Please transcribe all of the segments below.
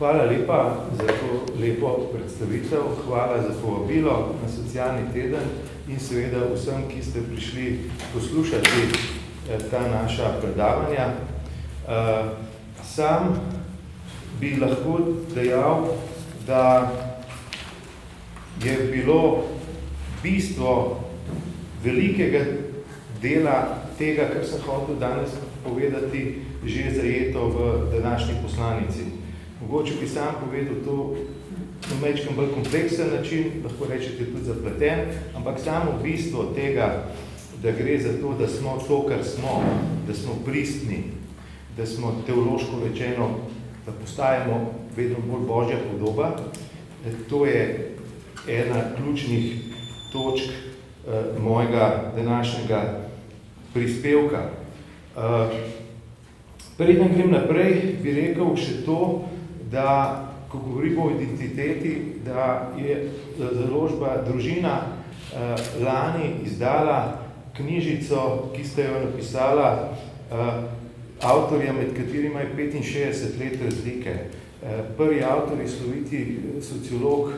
Hvala lepa za to lepo predstavitev, hvala za povabilo na socialni teden in seveda vsem, ki ste prišli poslušati ta naša predavanja. Sam bi lahko dejal, da je bilo bistvo velikega dela tega, kar sem hotel danes povedati, že zajeto v današnji poslanici. Mogoče bi sam povedal to na majčkam bolj kompleksen način, lahko rečete tudi zapleten, ampak samo bistvo tega, da gre za to, da smo to, kar smo, da smo pristni, da smo teološko rečeno, da postajamo vedno bolj božja podoba, to je ena ključnih točk mojega današnjega prispevka. Preden grem naprej, bi rekel še to, da, ko govorimo o identiteti, da je založba Družina lani izdala knjižico, ki ste jo napisala avtorja, med katerima je 65 let razlike. Prvi avtor je sloviti sociolog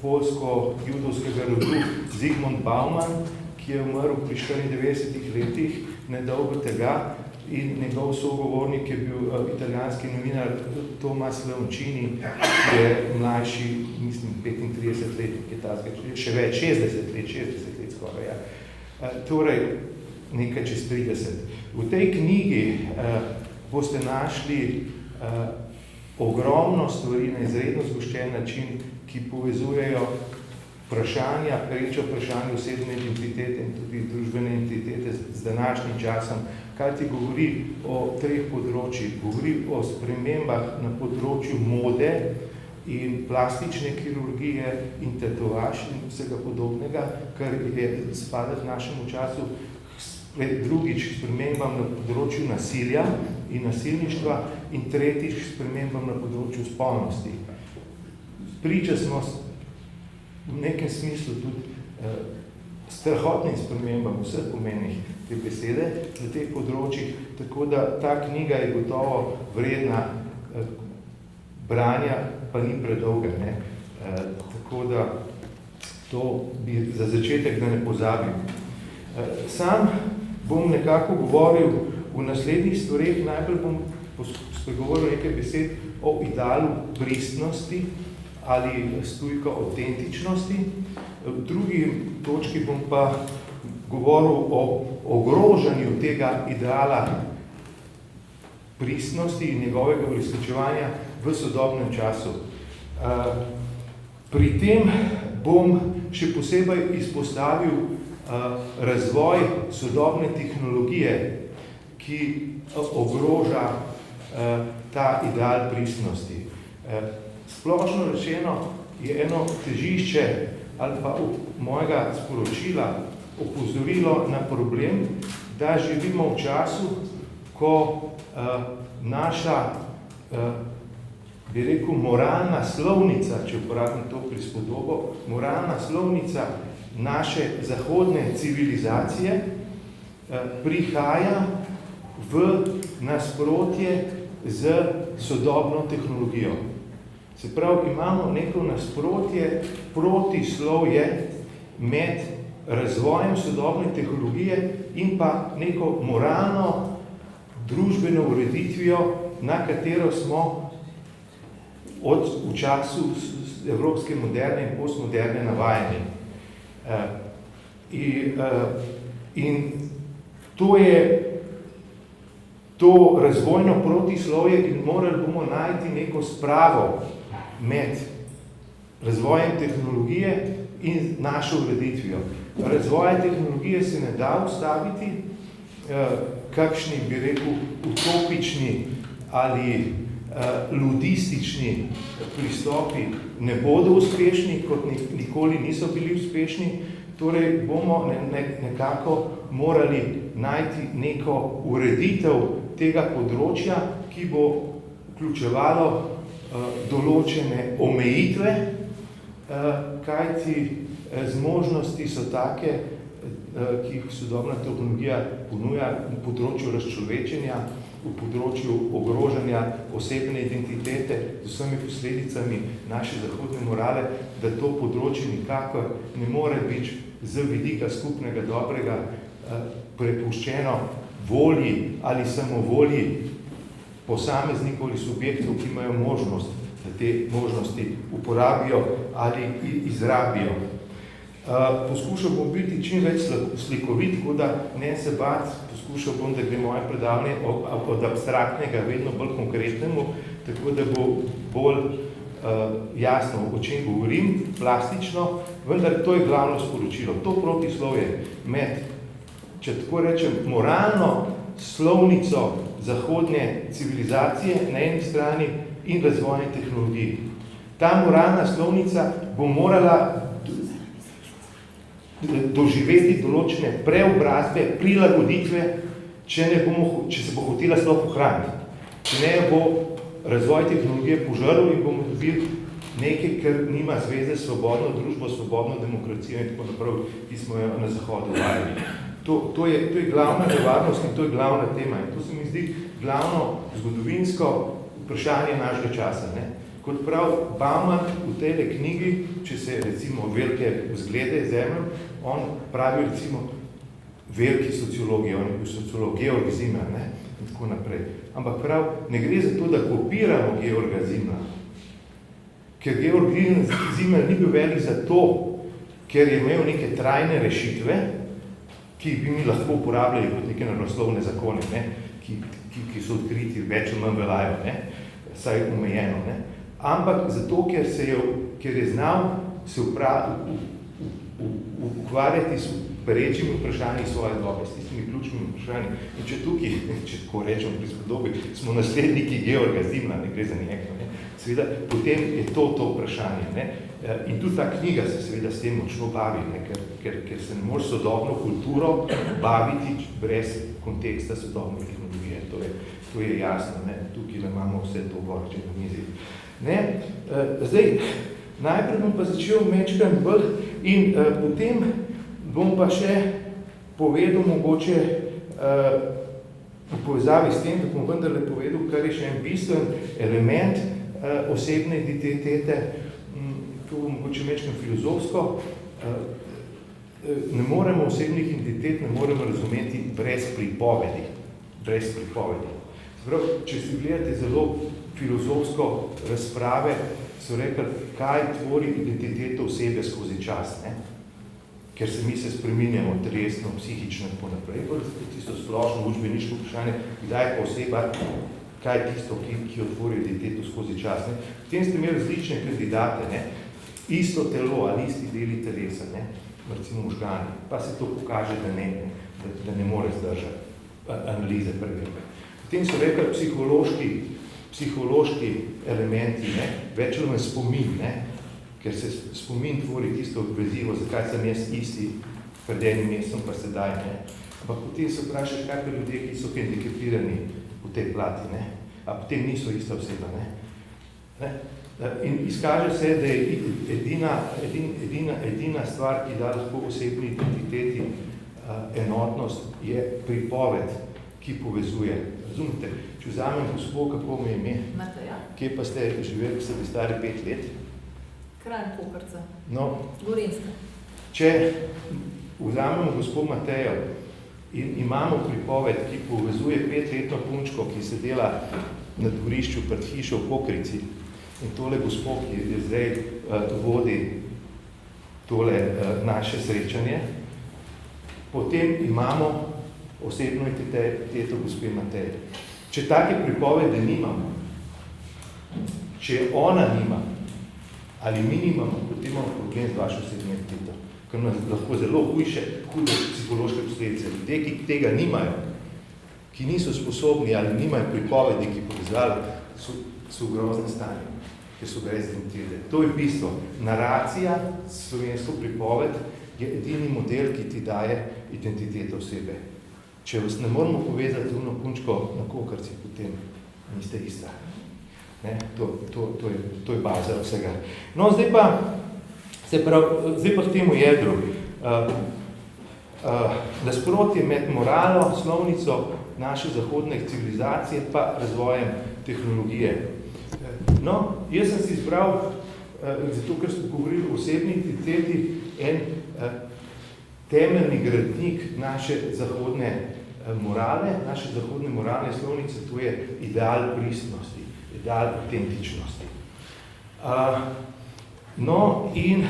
polsko-judovskega rodu Zygmunt Bauman, ki je umrl pri 94 letih, nedolgo tega, in njegov sogovornik je bil italijanski novinar Tomas Leoncini, ki je mlajši, mislim, 35 let, še več, 60 let skoraj, ja. Torej, nekaj čez 30. V tej knjigi boste našli ogromno stvari na izredno zgoščen način, ki povezujejo vprašanja, pereča vprašanje osebne identitete in tudi družbene identitete z današnjim časom, kaj ti govori o treh področjih. Govori o spremembah na področju mode in plastične kirurgije in tetovaž in vsega podobnega, kar je spada v našemu času, drugič spremembam na področju nasilja in nasilništva in tretjič spremembam na področju spolnosti. Priča smo v nekem smislu tudi strahotnim spremembam vseh pomenih te besede na teh področjih, tako da ta knjiga je gotovo vredna branja, pa ni predolga, ne? Tako da to bi za začetek, da ne pozabim. Sam bom nekako govoril v naslednjih stvareh, najprej bom spregovoril nekaj besed o idealu pristnosti ali stujko avtentičnosti. V drugi točki bom pa govoril o ogrožanju tega ideala pristnosti in njegovega uresničevanja v sodobnem času. Pri tem bom še posebej izpostavil razvoj sodobne tehnologije, ki ogroža ta ideal pristnosti. Splošno rečeno je eno težišče ali pa mojega sporočila opozorilo na problem, da živimo v času, ko naša, bi rekel, moralna slovnica, če uporabim to prispodobo, moralna slovnica naše zahodne civilizacije prihaja v nasprotje z sodobno tehnologijo. Se pravi, imamo neko nasprotje, protislovje med razvojem sodobne tehnologije in pa neko moralno družbeno ureditvijo, na katero smo v času evropske moderne in postmoderne navajeni. In to je to razvojno protislovje in morali bomo najti neko spravo med razvojem tehnologije in našo ureditvijo. Razvoja tehnologije se ne da ustaviti, kakšni, bi rekel, utopični ali ludistični pristopi ne bodo uspešni, kot nikoli niso bili uspešni, torej bomo nekako morali najti neko ureditev tega področja, ki bo vključevalo določene omejitve, kajti zmožnosti so take, ki jih sodobna tehnologija ponuja na področju razčlovečenja, v področju ogrožanja osebne identitete z vsemi posledicami naše zahodne morale, da to področje nikakor ne more biti z vidika skupnega dobrega prepuščeno volji ali samovolji posameznikov ali subjektov, ki imajo možnost, da te možnosti uporabijo ali izrabijo. Poskušal bom biti čim več slikovit, tako da ne se bati, poskušal bom, da gre moje predavanje od abstraktnega vedno bolj konkretnemu, tako da bo bolj jasno, o čem govorim, plastično, vendar to je glavno sporočilo. To protislovje med, če tako rečem, moralno slovnico zahodne civilizacije na eni strani in razvojne tehnologije. Ta moralna slovnica bo morala doživeti določene preobrazbe, prilagoditve, če se bo hotela sploh ohraniti. Če ne bo razvoj tehnologije požaril in bomo dobili nekaj, kar nima zveze s svobodno družbo, svobodno demokracijo in tako naprej, ki smo jo na zahodu vajali. To je glavna nevarnost in to je glavna tema. In to se mi zdi glavno zgodovinsko vprašanje našega časa. Ne? Kot prav Bauman v tej knjigi, če se recimo velike vzglede zemljo, on pravi recimo veliki sociologije, on je bil sociolog Georg Simmel, ne, in tako naprej. Ampak prav, ne gre za to, da kopiramo Georga Simmela, ker Georg Simmel ni bil velik zato, ker je imel neke trajne rešitve, ki bi mi lahko uporabljali kot neke naravoslovne zakone, ne, ki so odkriti, več ali manj veljajo, ne, saj omejeno, ne. Ampak zato, ker je znal se ukvarjati s perečimi vprašanji svoje dobe, s tistimi ključnimi vprašanji. In če tukaj, če tako rečem pri spodobi, smo nasledniki Georga Simmela, ne gre za njega, ne, seveda, potem je to vprašanje. Ne. In tudi ta knjiga se seveda s tem močno bavi, ne, ker se ne more sodobno kulturo baviti brez konteksta sodobne tehnologije. To je jasno, ne. Tukaj imamo vse to gorče na mizi. Ne? Zdaj, najprej bom pa začel mečkam bolj in potem bom pa še povedal mogoče v povezavi s tem, da bom vendarle povedal, kar je še en bistven element osebne identitete, to bom mogoče mečkam filozofsko, ne moremo osebnih identitet, ne moremo razumeti brez pripovedi. Prav, če si gledate zelo filozofsko razprave, so rekli, kaj tvori identiteto osebe skozi čas, ne? Ker se mi se spreminjamo telesno, psihično in tako naprej. Tisto splošno učbeniško vprašanje, kdaj je pa oseba, kaj je tisto, ki jo tvori identiteto skozi čas. Ne? Potem ste imeli različne kandidate, ne? Isto telo ali isti deli telesa, ne? Recimo možgani, pa se to pokaže, da ne more zdržati analize preverbe. Potem so rekli psihološki elementi, ne, več ali manj spomin, ne, ker se spomin tvori tisto vezivo, zakaj sem jaz isti pred enim mestom pa sedaj, ne. Ampak potem se vprašaš, kaj pa ljudje, ki so hendikepirani v tej plati, ne, a potem niso ista oseba, ne. In izkaže se, da je edina stvar, ki da lahko osebni identiteti enotnost, je pripoved, ki povezuje. Razumete? Če vzamem gospod, kako mu je ime? Mateja. Kje pa ste živeli, ste bili stari 5 let? Kranj Pokrca. No. Gorenjska. Če vzamemo gospod Matejo in imamo pripoved, ki povezuje 5-letno punčko, ki se dela na dvorišču pred hišo v Pokrici, in tole gospod, ki je zdaj vodi tole naše srečanje, potem imamo osebno identiteto gospe Mateje. Če take pripovede nimamo, če ona nima, ali mi nimamo, potem imamo problem z vašo osebno identiteto, ker nas lahko zelo hude psihološke posledice. Ljudje, ki tega nimajo, ki niso sposobni ali nimajo pripovedi, ki povezali, so v groznem stanju, ker so brez identitete. To je bistvo. Naracija, slovensko pripoved, je edini model, ki ti daje identiteto osebe. Če vas ne moramo povezati z uno punčko na Kokrci, potem niste ista. Ne? To je baza vsega. No, zdaj pa k temu jedru. Nasprotje med moralno slovnico naše zahodne civilizacije pa razvojem tehnologije. No, jaz sem si izbral, zato ker smo govorili o osebni identiteti, en temeljni gradnik naše zahodne morale, naše zahodne moralne slovnice, to je ideal pristnosti, ideal autentičnosti. No, in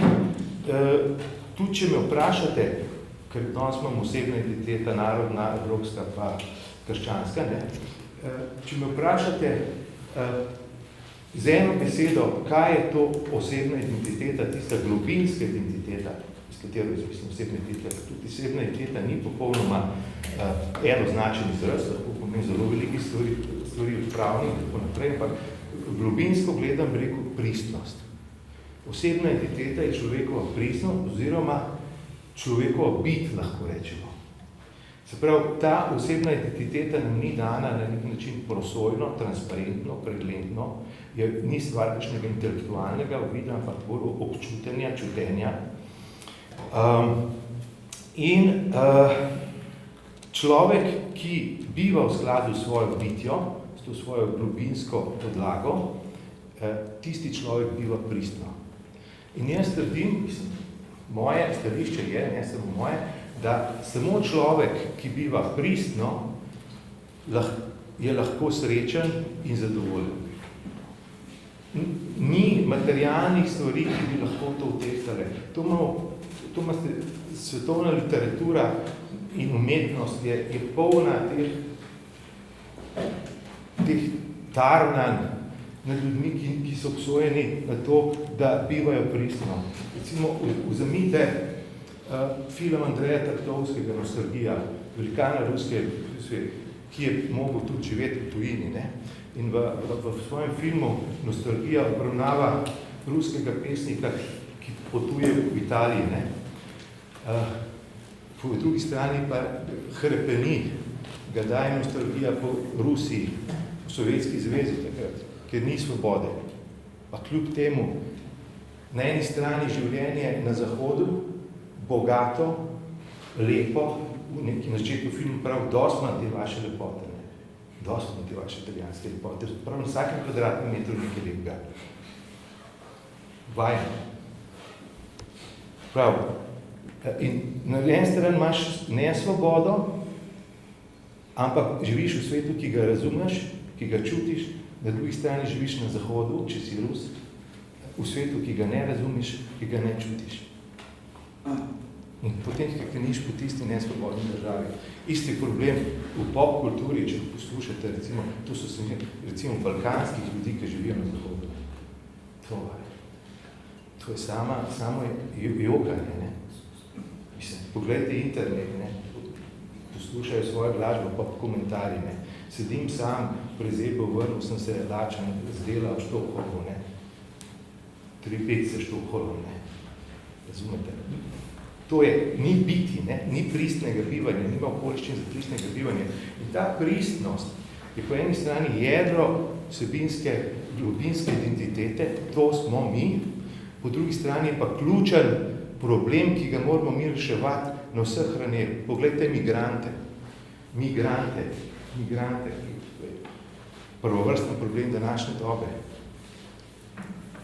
tudi, če me vprašate, ker danes imamo osebna identiteta, narodna, evropska pa krščanska, ne? Če me vprašate z eno besedo, kaj je to osebna identiteta, tista globinska identiteta, s katero izmislim osebna identiteta, tudi osebna identiteta ni popolnoma enoznačen izraz, lahko pomeni zelo veliki stvari odpravni in tako naprej, ampak globinsko gledam, bi rekel, pristnost. Osebna identiteta je človekova pristnost oziroma človekova bit, lahko rečemo. Se pravi, ta osebna identiteta nam ni dana na nek način prosojno, transparentno, pregledno, ni stvar kakšnega intelektualnega uvida, ampak bolj občutenja, čutenja. Človek, ki biva v skladu s svojo bitjo, s to svojo globinsko podlago, tisti človek biva pristno. In jaz trdim, moje stališče je, ne samo moje, da samo človek, ki biva pristno, je lahko srečen in zadovoljen. Ni materialnih stvari, ki bi lahko to utehtale. To ima svetovna literatura in umetnost je polna teh tarnanj nad ljudmi, ki so obsojeni na to, da bivajo pristno. Recimo, vzemite film Andreja Tartovskega, Nostalgija, velikana ruske, ki je mogel tudi živeti v tujini. Ne? In v svojem filmu Nostalgija obravnava ruskega pesnika, ki potuje v Italiji. Ne? Po drugi strani pa hrepeni, ga daje nostalgija po Rusiji, v Sovjetski zvezi takrat, ker ni svobode. Pa kljub temu, na eni strani življenje na zahodu, bogato, lepo, v neki načetku filmu prav, dosti manj te vaše lepote, ne? Dosti manj te vaše italijanske lepote, prav na vsakem kvadratnem metru nekaj lepega. Vajno. Prav. In na eni strani imaš ne svobodo, ampak živiš v svetu, ki ga razumeš, ki ga čutiš, na drugi strani živiš na zahodu, če si Rus, v svetu, ki ga ne razumeš, ki ga ne čutiš. In potem hraniš po tisti nesvobodni državi. Isti problem v pop kulturi, če poslušate, recimo, to so recimo balkanskih ljudi, ki živijo na zahodu. To je samo jokanje, ne? Mislim, pogledajte internet, ne? Poslušajo svojo glasbo, pop komentarji, ne? Sedim sam, prezebel vrnil sem se lačen, zdelal v Štokholmu, ne? 3-5 se Štokholmu, ne? Razumete? To je, ni biti, ne? Ni pristnega bivanja, nima okoliščin za pristnega bivanja. In ta pristnost je po eni strani jedro vsebinske, globinske identitete, to smo mi, po drugi strani pa ključen problem, ki ga moramo mi reševati na vseh raneh. Poglejte migrante, prvovrstni problem današnje dobe.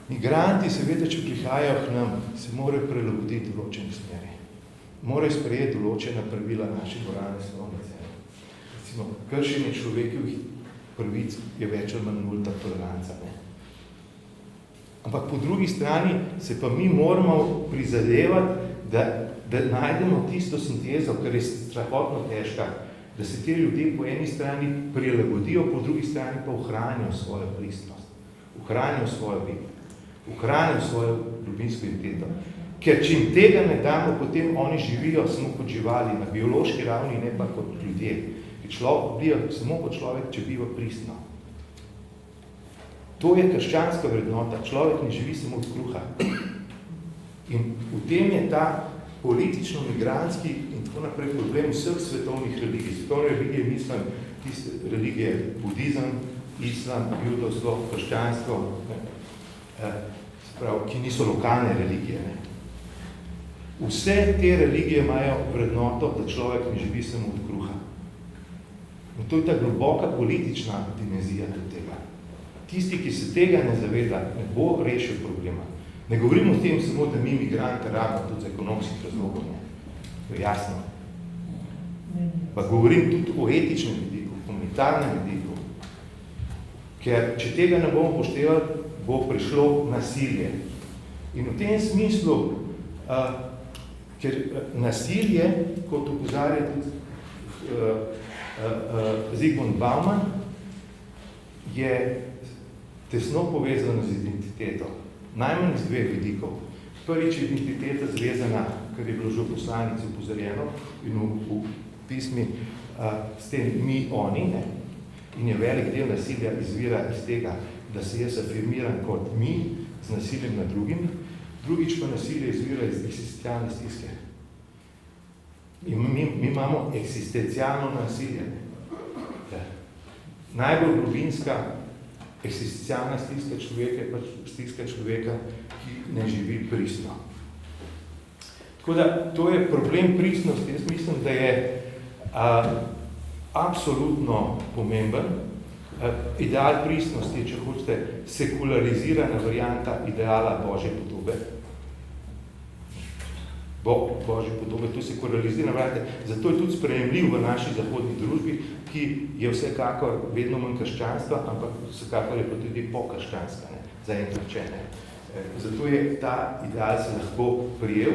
Migranti, seveda, če prihajajo k nam, se morajo prilagoditi določene smeri. Morajo sprejeti določena pravila naše moralne slovnice. Recimo, kršenje človekovih pravic je več ali manj nulta toleranca. Ne? Ampak po drugi strani se pa mi moramo prizadevati, da najdemo tisto sintezo, kar je strahotno težka, da se ti ljudje po eni strani prilagodijo, po drugi strani pa ohranijo svojo pristnost, ohranijo svojo bit, ohranijo svojo ljubinsko identiteto. Ker če jim tega ne damo, potem oni živijo samo kot živali, na biološki ravni, ne pa kot ljudje. Ker človek biva samo kot človek, če biva pristno. To je krščanska vrednota. Človek ne živi samo od kruha. In v tem je ta politično-migranski in tako naprej problem vseh svetovnih religij. Svetovne religije, mislim, tiste religije, budizem, islam, judovstvo, krščanstvo, ki niso lokalne religije. Ne. Vse te religije imajo vrednoto, da človek ne živi samo od kruha. In to je ta globoka politična dimenzija tega. Tisti, ki se tega ne zaveda, ne bo rešil problema. Ne govorim o tem samo, da mi migranti rabimo tudi za ekonomskih razlogov. To je jasno. Pa govorim tudi o etičnem vidiku, humanitarnem vidiku. Ker če tega ne bomo upoštevali, bo prišlo nasilje. In v tem smislu, ker nasilje, kot opozarja tudi Zygmunt Bauman, je tesno povezano z identiteto. Najmanj z dveh vidikov. Prvič je identiteta zvezana, kar je bilo že v poslanici upozorjeno in v pismi s tem mi, oni, ne? In je velik del nasilja izvira iz tega, da se jaz afirmiram kot mi z nasiljem nad drugimi. Drugič pa nasilje izvira iz eksistencialne stiske. Mi imamo eksistencialno nasilje. Najbolj globinska eksistencialna stiska človeka je pač stiska človeka, ki ne živi pristno. Tako da, to je problem pristnosti. Jaz mislim, da je absolutno pomemben. Ideal pristnosti je, če hočete, sekularizirana varianta ideala Božje podobe. Božje podobe, to je sekularizirana varianta. Zato je tudi sprejemljiv v naši zahodni družbi, ki je vsekakor vedno manj krščanstva, ampak vsekakor je pa tudi pokrščanska, ne, zaenkrat če ne. Zato je ta ideal se lahko prijel.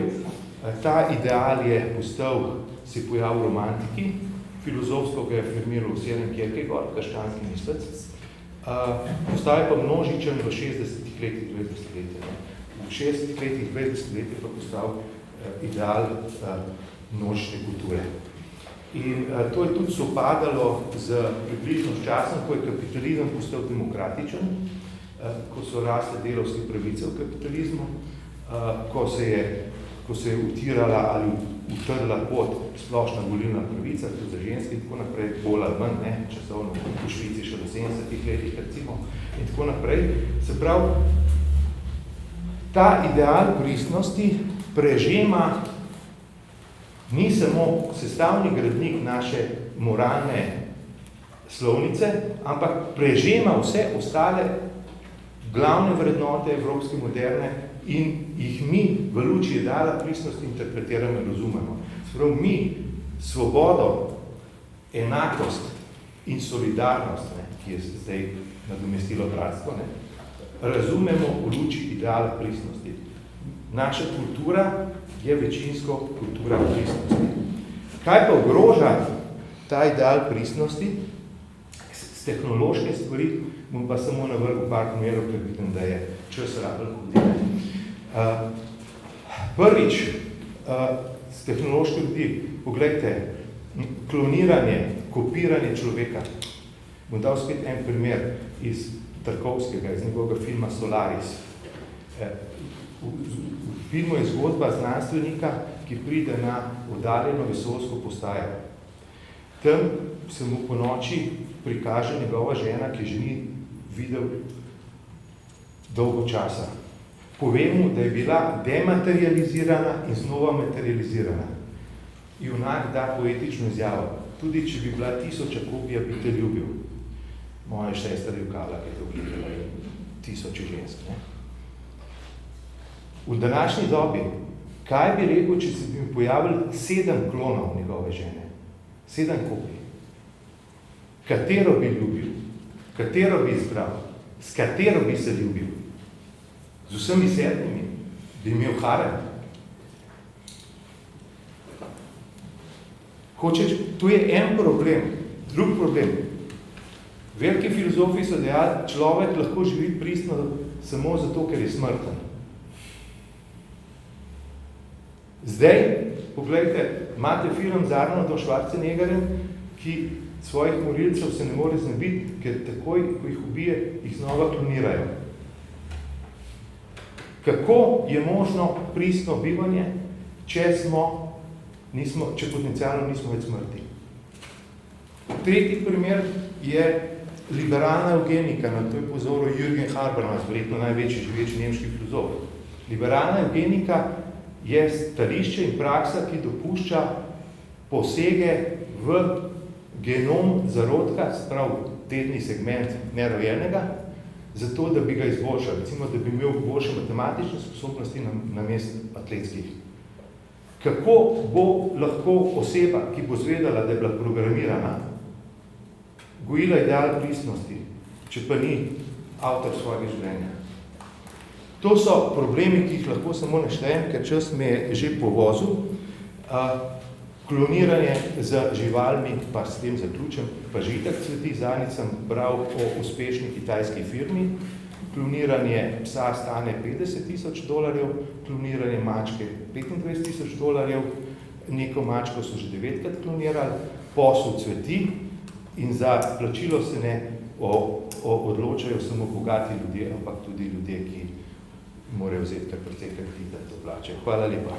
Ta ideal je postal, se pojavil v romantiki, filozofsko ga je afirmiral Søren Kierkegaard, krščanski mislec. Postal je pa množičen v 60. letih 20. stoletja. V 60. letih 20. stoletja pa postal ideal množične kulture. In to je tudi sopadalo z približno s časom, ko je kapitalizem postal demokratičen, ko so rasle delavske pravice v kapitalizmu, ko se je utirala ali utrla pot splošna volilna pravica, tudi za ženske in tako naprej, bolj ali manj, ne, časovno v Švici še do 70 letih, recimo, in tako naprej. Se pravi, ta ideal pristnosti prežema, ni samo sestavni gradnik naše moralne slovnice, ampak prežema vse ostale glavne vrednote evropske moderne in jih mi v luči ideala pristnosti interpretiramo in razumemo. Sprav mi svobodo, enakost in solidarnost, ne, ki je zdaj nadomestilo bratstvo, ne, razumemo v luči ideala pristnosti. Naša kultura je večinsko kultura pristnosti. Kaj pa ogroža ta ideal pristnosti? Z tehnološke stvari bom pa samo navrgel par primerov, ker vidim, da je čas rabel hodine. Prvič, z tehnološke ljudi, poglejte, kloniranje, kopiranje človeka. Bom dal spet en primer iz Tarkovskega, iz njegovega filma Solaris. V filmu je zgodba znanstvenika, ki pride na oddaljeno vesoljsko postajo. Tam se mu po noči prikaže njegova žena, ki že ni videl dolgo časa. Pove mu, da je bila dematerializirana in znova materializirana. Junak da poetično izjavo. Tudi če bi bila 1000 kopija, bi te ljubil. Moja sestra Ljubkala, ki je to gledala, in 1000 žensk. Ne? V današnji dobi, kaj bi rekel, če se bi mi pojavili 7 klonov njegove žene? 7 kopij. Katero bi ljubil? Katero bi izbral? S katero bi se ljubil? Z vsemi 7 bi imel harem. To je en problem. Drug problem. Veliki filozofi so dejali, človek lahko živi pristno samo zato, ker je smrten. Zdaj, pogledajte, imate film z Arnoldom Schwarzeneggerjem, ki svojih morilcev se ne more znebiti, ker takoj, ko jih ubije, jih znova klonirajo. Kako je možno pristno bivanje, če potencialno nismo več smrti? Tretji primer je liberalna eugenika, na to je pozoril Jürgen Habermas, verjetno največji živeči nemški filozof. Liberalna eugenika je stališče in praksa, ki dopušča posege v genom zarodka, sprav tetni segment nerojenega, zato, da bi ga izboljšali, recimo, da bi imel boljše matematične sposobnosti namesto atletskih. Kako bo lahko oseba, ki bo zvedala, da je bila programirana, gojila ideal pristnosti, če pa ni avtor svojega življenja? To so problemi, ki jih lahko samo naštejem, ker čas me je že povozil. Kloniranje z živalmi, pa s tem zaključem, pa že itak cveti. Zadnjič sem bral o uspešni kitajski firmi. Kloniranje psa stane $50,000, kloniranje mačke $25,000, neko mačko so že 9-krat klonirali, posel cveti in za plačilo se ne odločajo samo bogati ljudje, ampak tudi ljudje, ki morajo vzeti kar precej kredita, da to plačajo. Hvala lepa.